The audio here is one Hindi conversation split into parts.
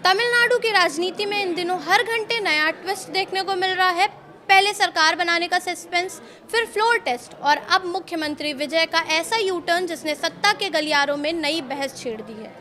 तमिलनाडु की राजनीति में इन दिनों हर घंटे नया ट्विस्ट देखने को मिल रहा है। पहले सरकार बनाने का सस्पेंस, फिर फ्लोर टेस्ट और अब मुख्यमंत्री विजय का ऐसा यू टर्न जिसने सत्ता के गलियारों में नई बहस छेड़ दी है।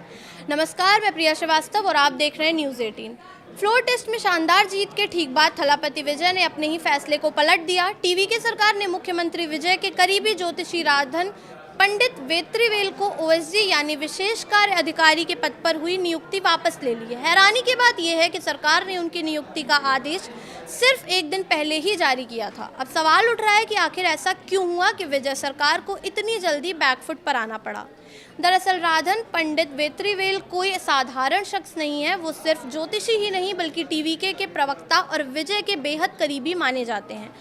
नमस्कार, मैं प्रिया श्रीवास्तव और आप देख रहे हैं न्यूज़ 18। फ्लोर टेस्ट में शानदार जीत के ठीक बाद थलापति विजय ने अपने ही फैसले को पलट दिया। टीवी की सरकार ने मुख्यमंत्री विजय के करीबी ज्योतिषी राधन पंडित वेत्रीवेल को ओएसडी यानी विशेष कार्य अधिकारी के पद पर हुई नियुक्ति वापस ले ली है। हैरानी की बात यह है कि सरकार ने उनकी नियुक्ति का आदेश सिर्फ एक दिन पहले ही जारी किया था। अब सवाल उठ रहा है कि आखिर ऐसा क्यों हुआ कि विजय सरकार को इतनी जल्दी बैकफुट पर आना पड़ा। दरअसल राधन पंडित वेत्रीवेल कोई साधारण शख्स नहीं है। वो सिर्फ ज्योतिषी ही नहीं बल्कि टीवीके के प्रवक्ता और विजय के बेहद करीबी माने जाते हैं।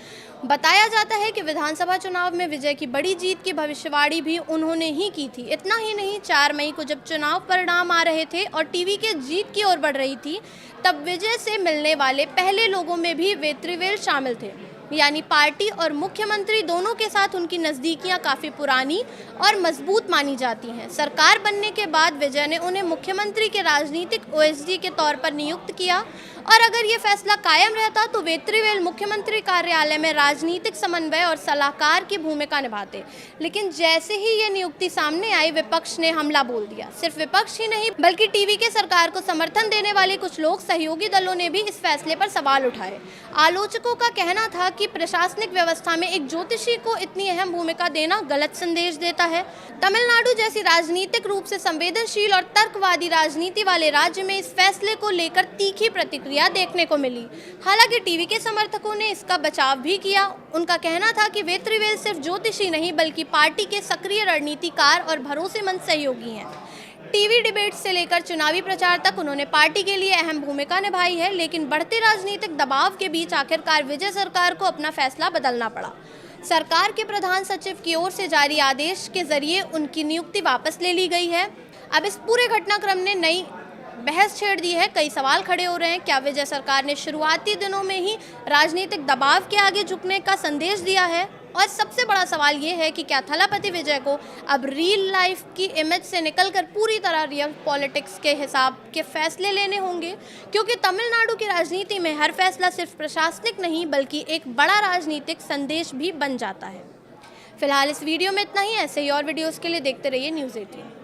बताया जाता है कि विधानसभा चुनाव में विजय की बड़ी जीत की भविष्यवाणी भी उन्होंने ही की थी। इतना ही नहीं, 4 मई को जब चुनाव परिणाम आ रहे थे और टीवी के जीत की ओर बढ़ रही थी, तब विजय से मिलने वाले पहले लोगों में भी वेत्रीवेल शामिल थे। यानी पार्टी और मुख्यमंत्री दोनों के साथ उनकी नज़दीकियां काफ़ी पुरानी और मजबूत मानी जाती हैं। सरकार बनने के बाद विजय ने उन्हें मुख्यमंत्री के राजनीतिक ओएसडी के तौर पर नियुक्त किया और अगर ये फैसला कायम रहता तो वेत्रीवेल मुख्यमंत्री कार्यालय में राजनीतिक समन्वय और सलाहकार की भूमिका निभाते। लेकिन जैसे ही ये नियुक्ति सामने आई, विपक्ष ने हमला बोल दिया। सिर्फ विपक्ष ही नहीं बल्कि टीवी के सरकार को समर्थन देने वाले कुछ लोग, सहयोगी दलों ने भी इस फैसले पर सवाल उठाए। आलोचकों का कहना था कि प्रशासनिक व्यवस्था में एक ज्योतिषी को इतनी अहम भूमिका देना गलत संदेश देता है। तमिलनाडु जैसी राजनीतिक रूप से संवेदनशील और तर्कवादी राजनीति वाले राज्य में इस फैसले को लेकर तीखी प्रतिक्रिया देखने को मिली। हालांकि टीवी के समर्थकों ने इसका बचाव भी किया। उनका कहना था कि वेत्रीवेल सिर्फ ज्योतिषी नहीं बल्कि पार्टी के सक्रिय रणनीतिकार और भरोसेमंद सहयोगी हैं। टीवी डिबेट से लेकर चुनावी प्रचार तक उन्होंने पार्टी के लिए अहम भूमिका निभाई है। लेकिन बढ़ते राजनीतिक दबाव के बीच आखिरकार विजय सरकार को अपना फैसला बदलना पड़ा। सरकार के प्रधान सचिव की ओर से जारी आदेश के जरिए उनकी नियुक्ति वापस ले ली गई है। अब इस पूरे घटनाक्रम ने नई बहस छेड़ दी है। कई सवाल खड़े हो रहे हैं। क्या विजय सरकार ने शुरुआती दिनों में ही राजनीतिक दबाव के आगे झुकने का संदेश दिया है? और सबसे बड़ा सवाल ये है कि क्या थलापति विजय को अब रियल लाइफ की इमेज से निकलकर पूरी तरह रियल पॉलिटिक्स के हिसाब के फैसले लेने होंगे? क्योंकि तमिलनाडु की राजनीति में हर फैसला सिर्फ प्रशासनिक नहीं बल्कि एक बड़ा राजनीतिक संदेश भी बन जाता है। फिलहाल इस वीडियो में इतना ही। ऐसे ही और वीडियोस के लिए देखते रहिए न्यूज़ 18।